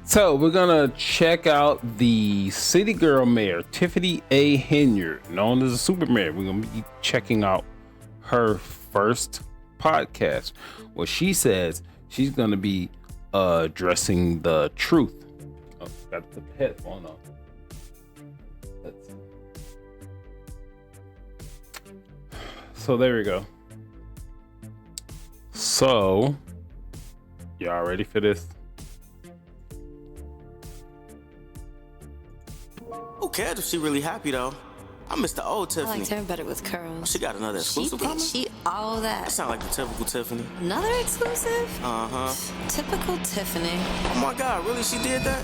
So we're gonna check out the city girl mayor, Tiffany A. Henyard, known as the super mayor. We're gonna be checking out her first podcast. Well, she says she's gonna be addressing the truth. Oh, got to put the headphone on. Let's see. So there we go. So y'all ready for this? Who cares if she really happy though? I miss the old I Tiffany. liked her better with curls. She got another exclusive coming? She all That that. sound like the typical Tiffany. Another exclusive? Uh-huh. Typical Tiffany. Oh my God, really? She did that?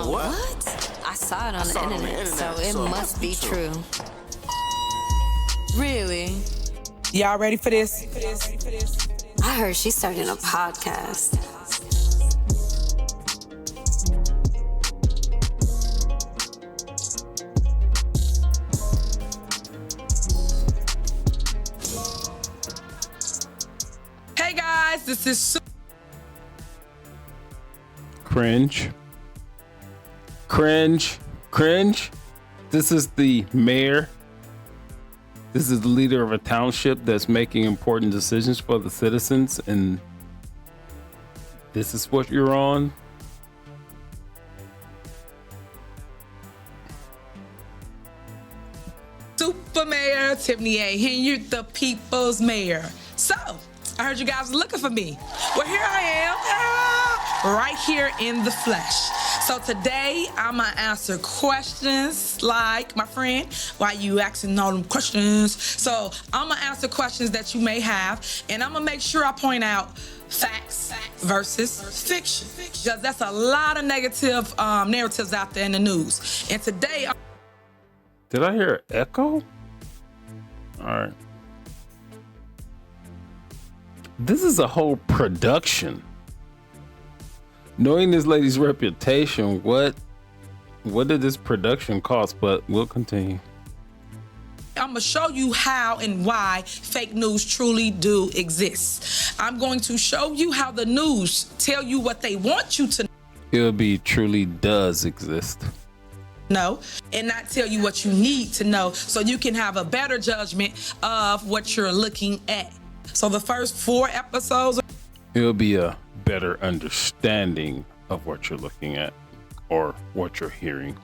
What? What? I saw it on the internet, so it so must be true. Really? Y'all ready for this? I heard she's starting a podcast. Hey guys, this is Cringe. This is the mayor. This is the leader of a township that's making important decisions for the citizens, and this is what you're on. Super Mayor Tiffany A. Henyard, the people's mayor. So, I heard you guys were looking for me. Well, here I am, right here in the flesh. So today, I'm gonna answer questions like, my friend, why you asking all them questions? So I'm gonna answer questions that you may have, and I'm gonna make sure I point out facts versus fiction, because that's a lot of negative narratives out there in the news. And today, Did I hear an echo? All right. This is a whole production. Knowing this lady's reputation, what did this production cost? But we'll continue. I'm gonna show you how and why fake news truly do exist. I'm going to show you how the news tell you what they want you to It'll be truly does exist. know and not tell you what you need to know so you can have a better judgment of what you're looking at. So the first 4 episodes, It'll be a better understanding of what you're looking at or what you're hearing.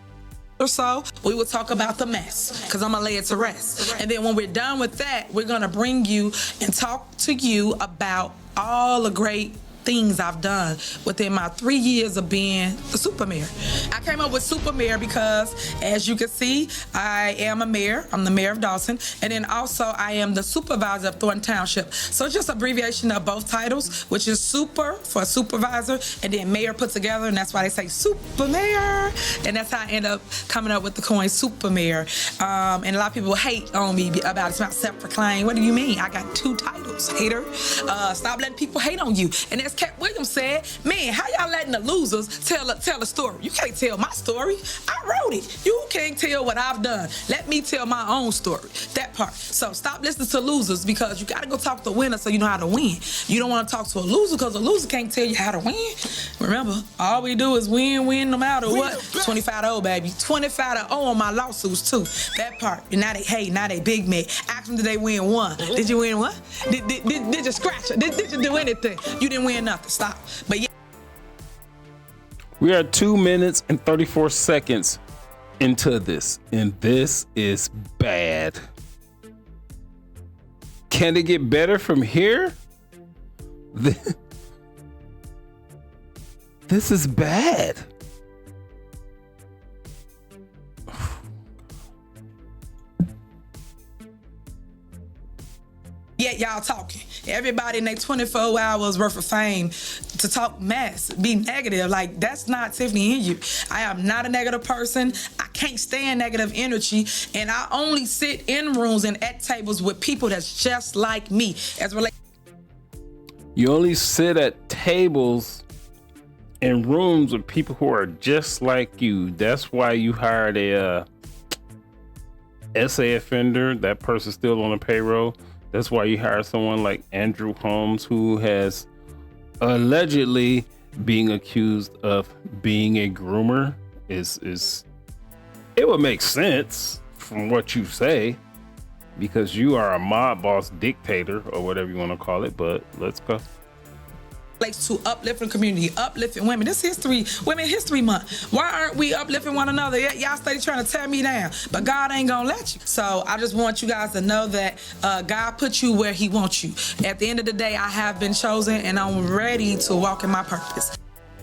or so, we will talk about the mess, because I'm gonna lay it to rest. And then when we're done with that, we're gonna bring you and talk to you about all the great things I've done within my 3 years of being the super mayor. I came up with super mayor because, as you can see, I am a mayor. I'm the mayor of Dawson, and then also I am the supervisor of Thornton Township. So it's just abbreviation of both titles, which is super for supervisor, and then mayor put together, and that's why they say super mayor, and that's how I end up coming up with the coin super mayor. And a lot of people hate on me about it's not self-proclaimed. What do you mean? I got 2 titles, hater. Stop letting people hate on you. And as Cat Williams said, man, how y'all letting the losers tell a story? You can't tell my story. I wrote it. You can't tell what I've done. Let me tell my own story. That part. So stop listening to losers, because you got to go talk to winners so you know how to win. You don't want to talk to a loser because a loser can't tell you how to win. Remember, all we do is win no matter what. 25-0, baby. 25-0 on my lawsuits too. That part. And now they hate. Now they big mad. Ask them, did they win one? Did you win one? Did you scratch it? Did you do anything? You didn't win nothing. Stop. But yeah. We are 2 minutes and 34 seconds into this, and this is bad. Can it get better from here? This is bad. Yeah, y'all talking. Everybody in their 24 hours worth of fame to talk mess, be negative. Like, that's not Tiffany in you. I am not a negative person. I can't stand negative energy. And I only sit in rooms and at tables with people that's just like me. You only sit at tables in rooms with people who are just like you. That's why you hired a SA offender. That person's still on the payroll. That's why you hire someone like Andrew Holmes, who has allegedly being accused of being a groomer is it would make sense from what you say, because you are a mob boss dictator or whatever you want to call it. But let's go. To uplifting the community, uplifting women. This Women History Month. Why aren't we uplifting one another? Y'all steady trying to tear me down, but God ain't gonna let you. So I just want you guys to know that God put you where He wants you. At the end of the day, I have been chosen, and I'm ready to walk in my purpose.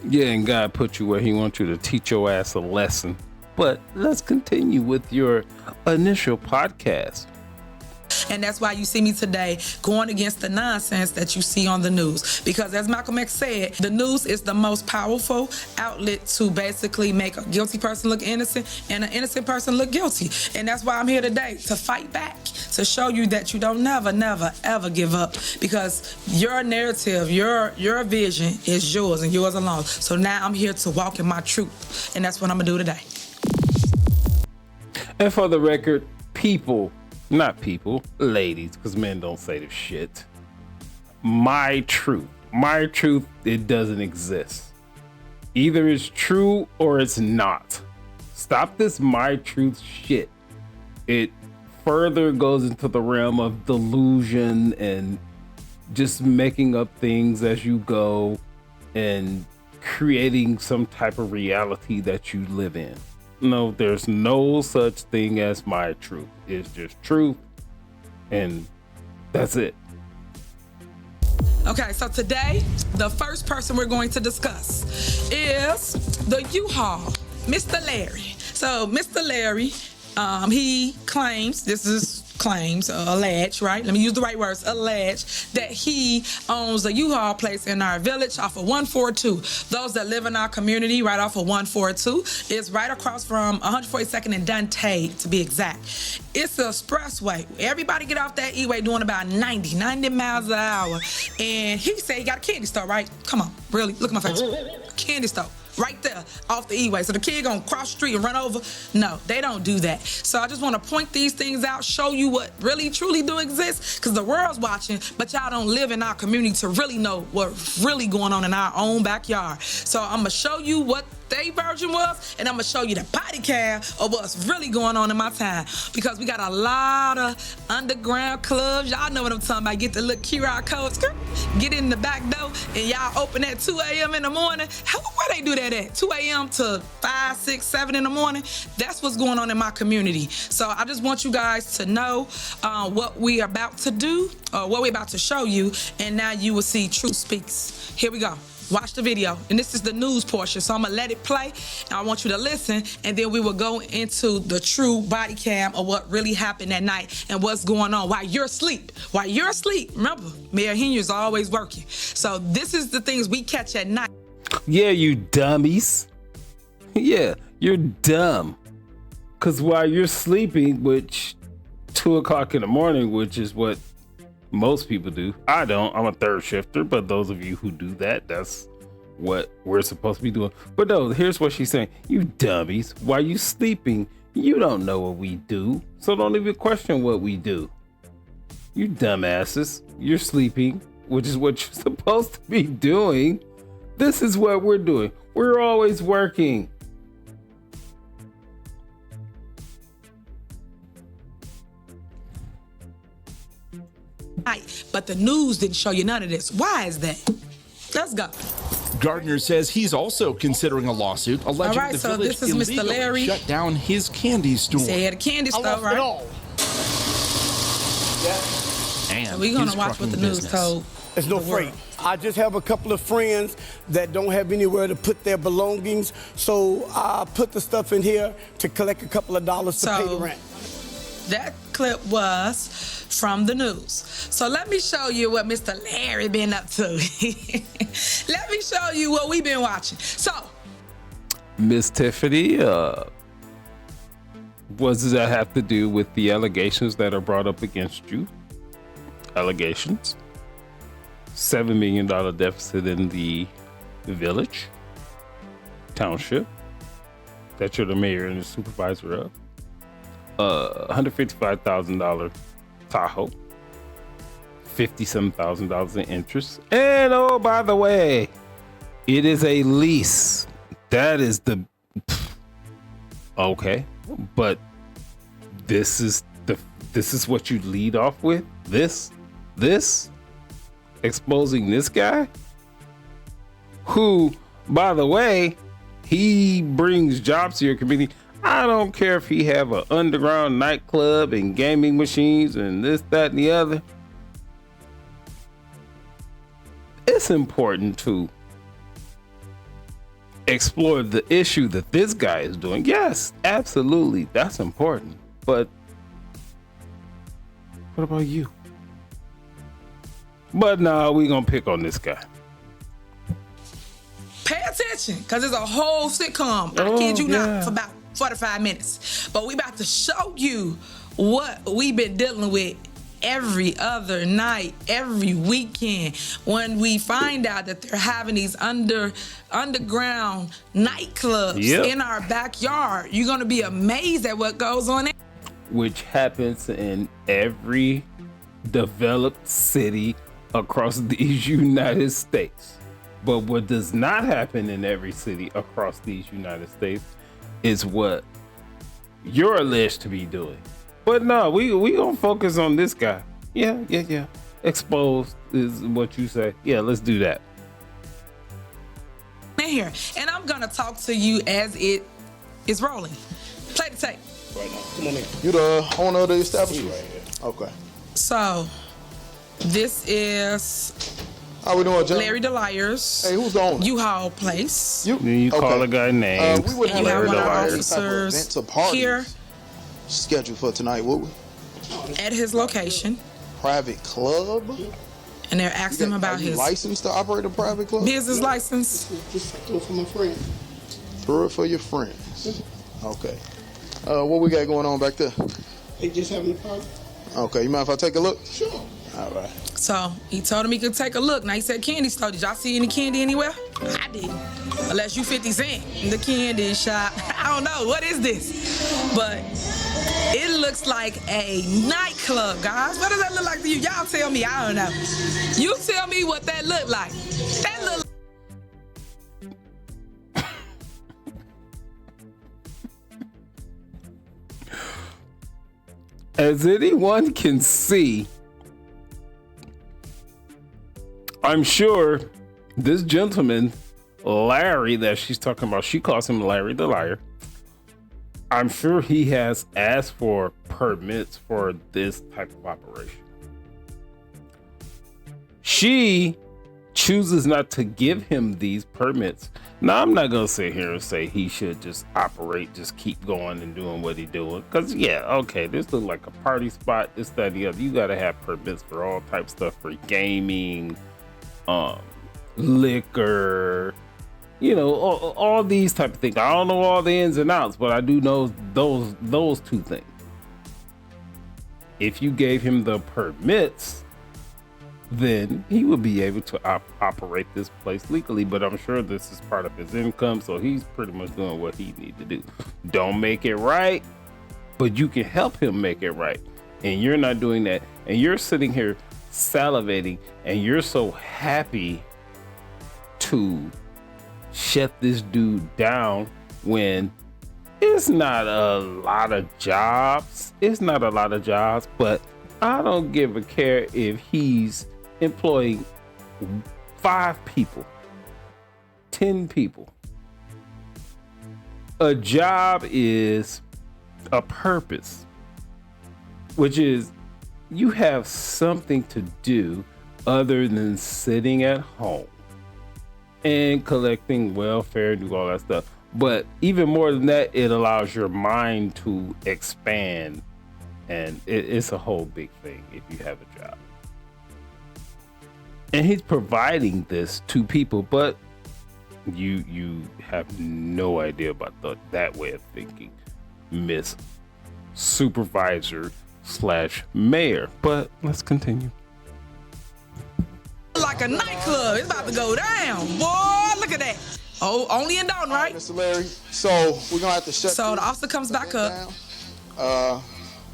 Yeah, and God put you where He wants you to teach your ass a lesson. But let's continue with your initial podcast. And that's why you see me today going against the nonsense that you see on the news. Because as Malcolm X said, the news is the most powerful outlet to basically make a guilty person look innocent and an innocent person look guilty. And that's why I'm here today, to fight back, to show you that you don't never, ever give up. Because your narrative, your vision is yours and yours alone. So now I'm here to walk in my truth. And that's what I'm going to do today. And for the record, ladies, because men don't say this shit. My truth, it doesn't exist. Either it's true or it's not. Stop this my truth shit. It further goes into the realm of delusion and just making up things as you go and creating some type of reality that you live in. No, there's no such thing as my truth. It's just truth, and that's it. Okay, so today, the first person we're going to discuss is the U-Haul, Mr. Larry. So Mr. Larry, he claims, alleged, right? Let me use the right words, alleged, that he owns a U-Haul place in our village off of 142. Those that live in our community right off of 142 is right across from 142nd and Dante, to be exact. It's an expressway. Everybody get off that E-way doing about 90 miles an hour. And he said he got a candy store, right? Come on, really? Look at my face. Candy store. Right there off the E-way. So the kid gonna cross the street and run over? No, they don't do that. So I just wanna point these things out, show you what really truly do exist, because the world's watching, but y'all don't live in our community to really know what's really going on in our own backyard. So I'm gonna show you what they version was, and I'm gonna show you the body cam of what's really going on in my town, because we got a lot of underground clubs. Y'all know what I'm talking about. Get the little QR codes, get in the back door, and y'all open at 2 a.m. in the morning. Where they do that at? 2 a.m. to 5, 6, 7 in the morning? That's what's going on in my community. So I just want you guys to know what we are about to do, or what we're about to show you, and now you will see Truth Speaks. Here we go. Watch the video, and this is the news portion, so I'm gonna let it play, and I want you to listen, and then we will go into the true body cam of what really happened that night and what's going on while you're asleep. Remember, Mayor Henyard's always working. So this is the things we catch at night. Yeah, you dummies. Yeah, you're dumb. Because while you're sleeping, which 2 o'clock in the morning, which is what most people do. I don't. I'm a third shifter, but those of you who do that, that's what we're supposed to be doing. But no, here's what she's saying. You dummies, while you sleeping, you don't know what we do. So don't even question what we do. You dumbasses, you're sleeping, which is what you're supposed to be doing. This is what we're doing. We're always working. But the news didn't show you none of this. Why is that? Let's go. Gardner says he's also considering a lawsuit alleging the village this is Mr. Larry. shut down his candy store. He had a candy store, right? It all. And so we're gonna watch what the news told. There's no freight. I just have a couple of friends that don't have anywhere to put their belongings, so I put the stuff in here to collect a couple of dollars to pay the rent. That clip was from the news. So let me show you what Mr. Larry been up to. Let me show you what we've been watching. So, Miss Tiffany, what does that have to do with the allegations that are brought up against you? Allegations? $7 million deficit in the village, township, that you're the mayor and the supervisor of. $155,000 Tahoe, $57,000 in interest. And oh, by the way, it is a lease. That is the okay, but this is what you lead off with. This exposing this guy, who, by the way, he brings jobs to your community. I don't care if he have an underground nightclub and gaming machines and this, that, and the other. It's important to explore the issue that this guy is doing. Yes, absolutely. That's important. But what about you? But no, we gonna pick on this guy. Pay attention, because it's a whole sitcom. I kid you not, for about 45 minutes. But we about to show you what we've been dealing with every other night, every weekend, when we find out that they're having these underground nightclubs in our backyard. You're gonna be amazed at what goes on there. Which happens in every developed city across these United States. But what does not happen in every city across these United States is what you're alleged to be doing. But no, we gonna focus on this guy. Yeah. Exposed is what you say. Yeah, let's do that. Here, and I'm gonna talk to you as it is rolling. Play the tape. Right now. Come on in. You the owner of the establishment? Right here. Okay. So, this is how we doing, John? Larry DeLiers. Hey, who's the owner? U-Haul place. You call a guy named. We would have Larry one of our officers events or parties here scheduled for tonight, would we? at his location. Private club? And they're asking him about his license to operate a private club? Business license. Just do it for my friend. Throw it for your friends. Okay. What we got going on back there? They just having a party. Okay, you mind if I take a look? Sure. All right. So he told him he could take a look. Now he said candy store. Did y'all see any candy anywhere? I didn't. Unless you 50 Cent in the candy shop. I don't know. What is this? But it looks like a nightclub, guys. What does that look like to you? Y'all tell me. I don't know. You tell me what that look like. That look like as anyone can see, I'm sure this gentleman, Larry, that she's talking about, she calls him Larry the Liar. I'm sure he has asked for permits for this type of operation. She chooses not to give him these permits. Now, I'm not going to sit here and say he should just operate, just keep going and doing what he's doing. Because, yeah, okay, this looks like a party spot, this, that, and the other. You got to have permits for all types of stuff, for gaming, liquor, you know, all these type of things. I don't know all the ins and outs, but I do know those two things. If you gave him the permits, then he would be able to operate this place legally. But I'm sure this is part of his income, so he's pretty much doing what he needs to do. Don't make it right, but you can help him make it right. And you're not doing that. And you're sitting here salivating, and you're so happy to shut this dude down when it's not a lot of jobs. It's not a lot of jobs, but I don't give a care if he's employing 5 people, 10 people. A job is a purpose, which is you have something to do other than sitting at home and collecting welfare and do all that stuff. But even more than that, it allows your mind to expand, and it's a whole big thing if you have a job. And he's providing this to people, but you have no idea about that way of thinking, Miss Supervisor / Mayor. But let's continue. like a nightclub. It's about to go down. Boy, look at that. Oh, only in Dalton, right? Mr. Larry, so we're gonna have to shut. So the officer comes back up.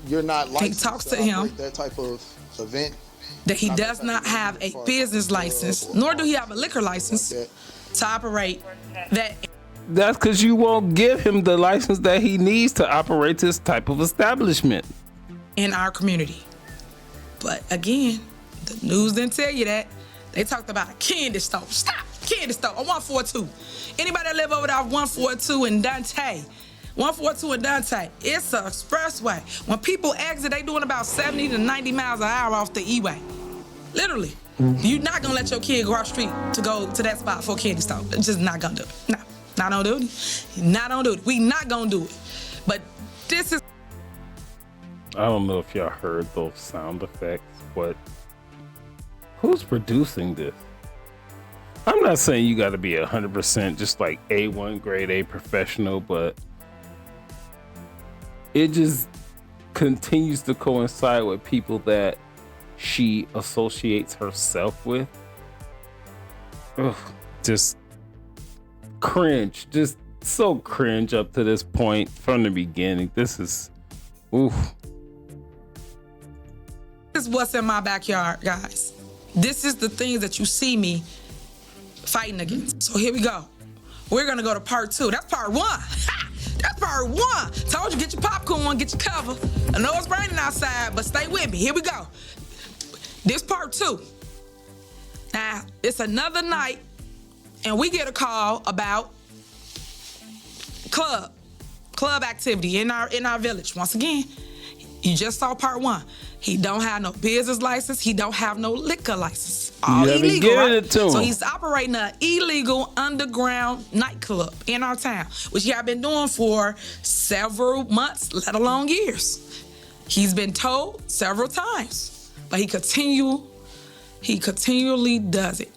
You're not licensed he talks to him. That type of event that he does not have a business license, nor do he have a liquor license to operate that. That's because you won't give him the license that he needs to operate this type of establishment in our community. But again, the news didn't tell you that. They talked about a candy store. Stop! Candy store on 142. Anybody that live over there off 142 in Dante? 142 in Dante. It's an expressway. When people exit, they doing about 70 to 90 miles an hour off the E-way. Literally. You're not gonna let your kid go off the street to go to that spot for a candy store. It's just not gonna do it. No, not gonna do it. Not gonna do it. We not gonna do it. But this is. I don't know if y'all heard those sound effects, but who's producing this? I'm not saying you got to be 100% just like A1 grade A professional, but it just continues to coincide with people that she associates herself with. Ugh, just cringe, just so cringe up to this point from the beginning. This is, oof. This is what's in my backyard, guys. This is the things that you see me fighting against. So here we go. We're gonna go to part 2. That's part 1. Ha! That's part 1. Told you, get your popcorn, get your cover. I know it's raining outside, but stay with me. Here we go. This part 2. Now, it's another night, and we get a call about club activity in our village. Once again, you just saw part 1. He don't have no business license. He don't have no liquor license. All illegal, right? It to him. So he's operating an illegal underground nightclub in our town, which he have been doing for several months, let alone years. He's been told several times, but he continually does it.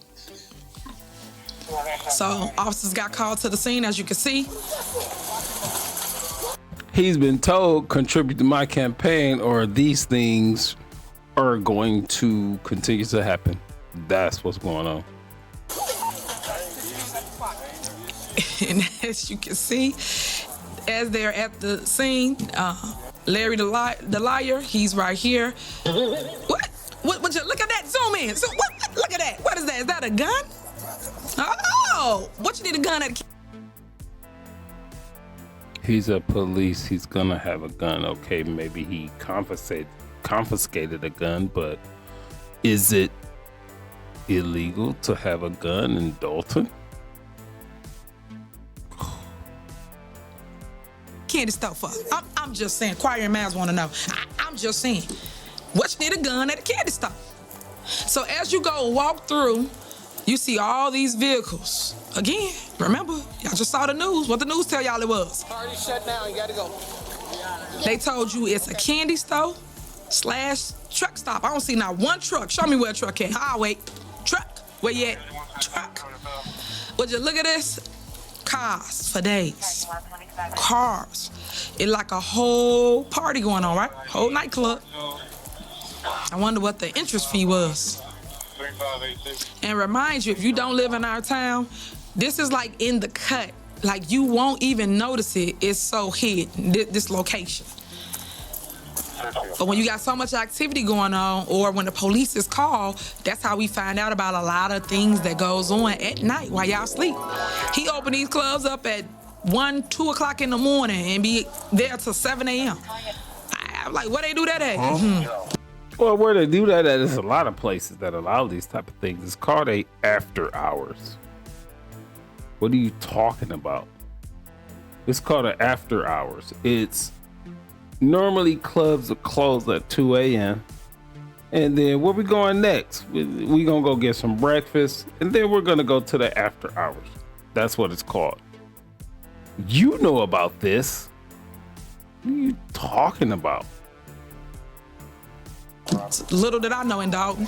So officers got called to the scene, as you can see. He's been told, contribute to my campaign or these things are going to continue to happen. That's what's going on. And as you can see, as they're at the scene, Larry the liar, he's right here. What? Look at that, zoom in. So what? Look at that. What is that? Is that a gun? Oh, what you need a gun at? He's a police. He's gonna have a gun. Okay, maybe he confiscated a gun, but is it illegal to have a gun in Dalton? Candy stuff for? I'm just saying. Choir man's want to know. I'm just saying. What you need a gun at a candy store? So as you go walk through, you see all these vehicles. Again, remember, y'all just saw the news. What the news tell y'all it was? Party shut down, you gotta go. They told you it's a candy store / truck stop. I don't see not one truck. Show me where a truck at. I'll wait. Truck, where you at? Truck. Would you look at this? Cars for days. Cars. It's like a whole party going on, right? Whole nightclub. I wonder what the interest fee was. And remind you, if you don't live in our town, this is like in the cut. Like you won't even notice it. It's so hidden, this location. But when you got so much activity going on, or when the police is called, that's how we find out about a lot of things that goes on at night while y'all sleep. He opened these clubs up at 1, 2 o'clock in the morning and be there till 7 a.m. I'm like, where they do that at? Mm-hmm. Well, where they do that at is a lot of places that allow these type of things. It's called a after hours. What are you talking about? It's called an after hours. It's normally clubs are closed at 2 a.m. And then where we going next? We gonna go get some breakfast, and then we're gonna go to the after hours. That's what it's called. You know about this. What are you talking about? Little did I know in Dalton.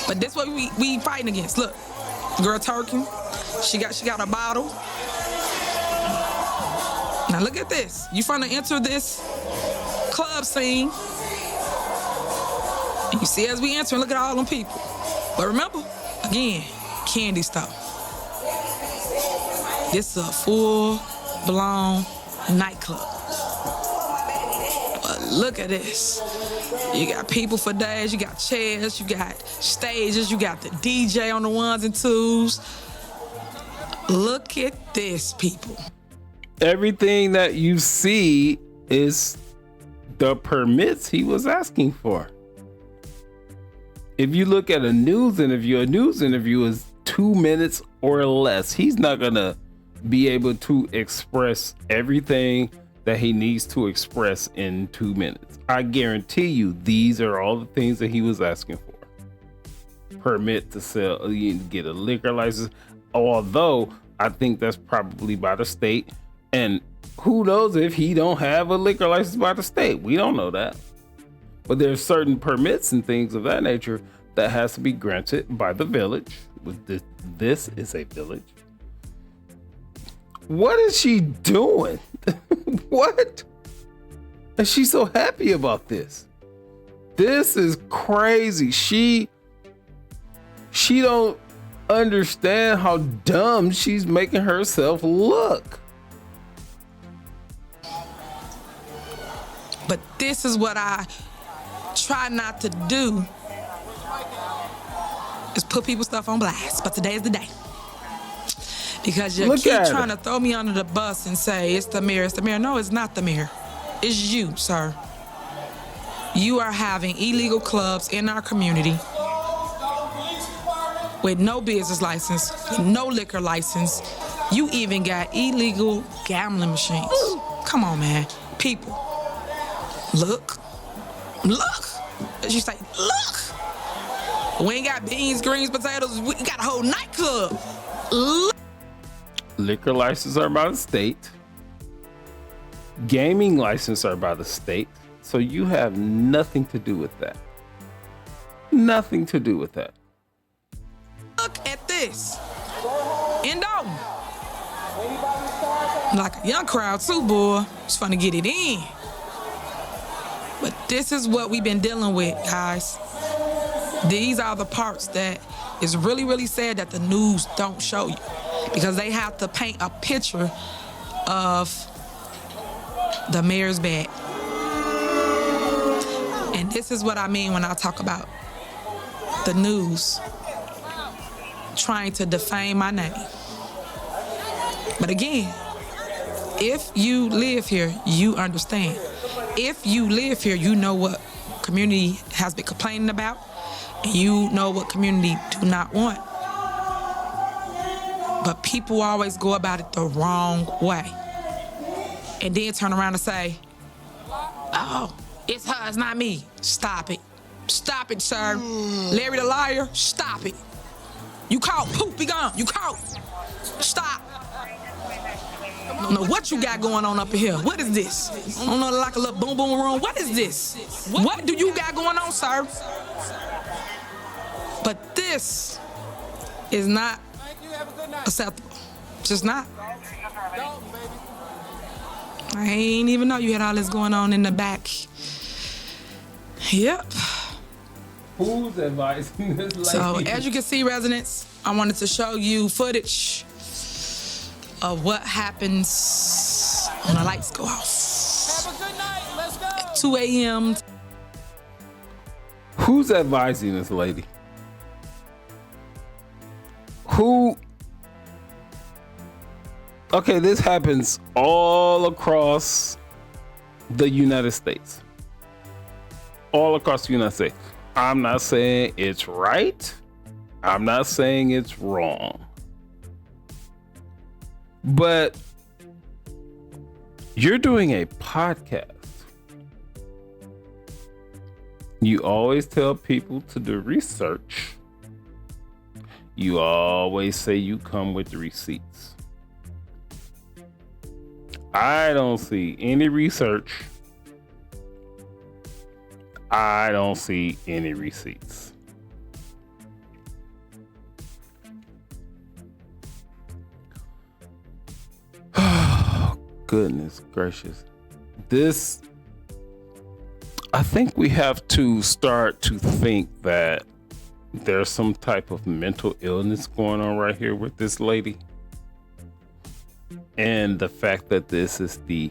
But this what we fighting against. Look, girl twerking. She got a bottle. Now look at this. You finna enter this club scene. And you see as we enter, look at all them people. But remember, again, candy store. This is a full-blown nightclub. But look at this. You got people for days, you got chairs, you got stages, you got the DJ on the ones and twos. Look at this, people. Everything that you see is the permits he was asking for. If you look at a news interview is 2 minutes or less. He's not gonna be able to express everything that he needs to express in 2 minutes. I guarantee you these are all the things that he was asking for. Permit to sell, you get a liquor license, although I think that's probably by the state. And who knows if he don't have a liquor license by the state? We don't know that. But there's certain permits and things of that nature that has to be granted by the village. This is a village. What is she doing? What? Is she so happy about this? This is crazy. She don't understand how dumb she's making herself look. But this is what I try not to do, is put people's stuff on blast. But today is the day. Because you keep trying to throw me under the bus and say, it's the mayor, it's the mayor. No, it's not the mayor. It's you, sir. You are having illegal clubs in our community with no business license, with no liquor license. You even got illegal gambling machines. Come on, man. People. Look. As you say, look. We ain't got beans, greens, potatoes. We got a whole nightclub. Look. Liquor licenses are by the state. Gaming licenses are by the state. So you have nothing to do with that. Nothing to do with that. Look at this. In Dalton. Like a young crowd too, boy. It's fun to get it in. But this is what we've been dealing with, guys. These are the parts that is really, really sad that the news don't show you, because they have to paint a picture of the mayor's bag. And this is what I mean when I talk about the news trying to defame my name. But again, if you live here, you understand. If you live here, you know what community has been complaining about, and you know what community do not want. But people always go about it the wrong way. And then turn around and say, oh, it's her, it's not me. Stop it. Stop it, sir. Larry the liar, stop it. You caught, poof, be gone. You caught. Stop. I don't know what you got going on up in here. What is this? I don't know, like a little boom boom room. What is this? What do you got going on, sir? But this is not acceptable. Just not. I ain't even know you had all this going on in the back. Yep. Who's advising this lady? So as you can see, residents, I wanted to show you footage of what happens when the lights go off. Have a good night. Let's go. At 2 a.m. Who's advising this lady? Who? Okay, this happens all across the United States. All across the United States. I'm not saying it's right. I'm not saying it's wrong. But you're doing a podcast. You always tell people to do research. You always say you come with the receipts. I don't see any research. I don't see any receipts. Oh, goodness gracious. I think we have to start to think that there's some type of mental illness going on right here with this lady. And the fact that this is the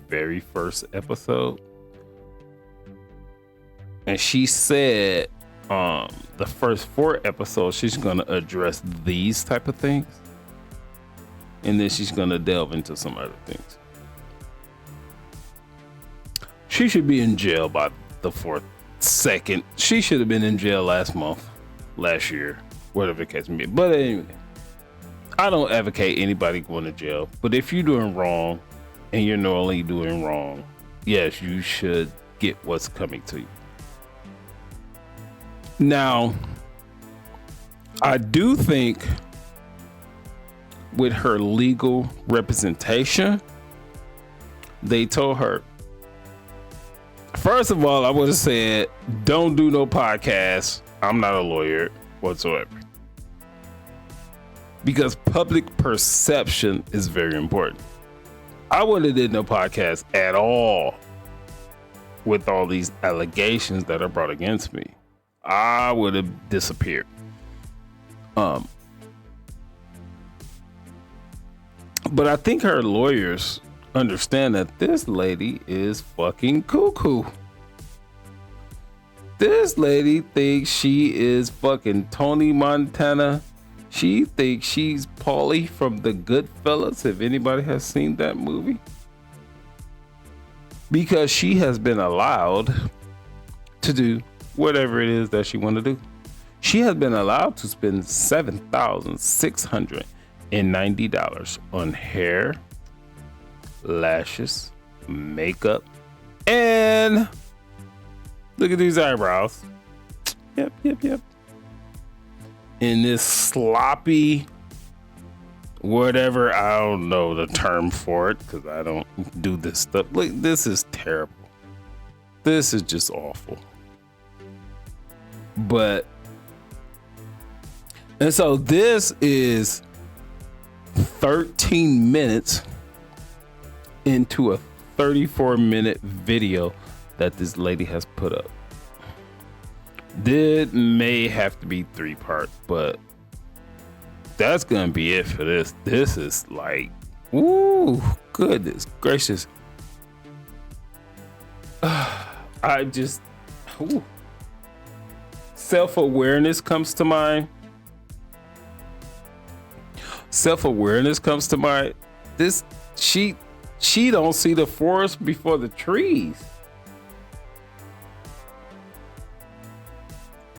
very first episode, And she said the first 4 episodes she's gonna address these type of things, and then she's gonna delve into some other things. She should be in jail by the 2nd. She should have been in jail last year, whatever the case may be. But anyway, I don't advocate anybody going to jail. But if you're doing wrong and you're knowingly doing wrong, yes, you should get what's coming to you. Now, I do think with her legal representation, they told her, first of all, I would have said, don't do no podcast. I'm not a lawyer whatsoever. Because public perception is very important. I wouldn't have did no podcast at all with all these allegations that are brought against me. I would have disappeared. But I think her lawyers understand that this lady is fucking cuckoo. This lady thinks she is fucking Tony Montana. She thinks she's Paulie from the Goodfellas, if anybody has seen that movie. Because she has been allowed to do whatever it is that she want to do. She has been allowed to spend $7,690 on hair, lashes, makeup, and look at these eyebrows. Yep. In this sloppy, whatever, I don't know the term for it because I don't do this stuff. Like, this is terrible. This is just awful. And so this is 13 minutes into a 34-minute video that this lady has put up. This may have to be 3-part, but that's gonna be it for this. This is like, ooh, goodness gracious. I just, ooh. Self-awareness comes to mind. This, she don't see the forest before the trees.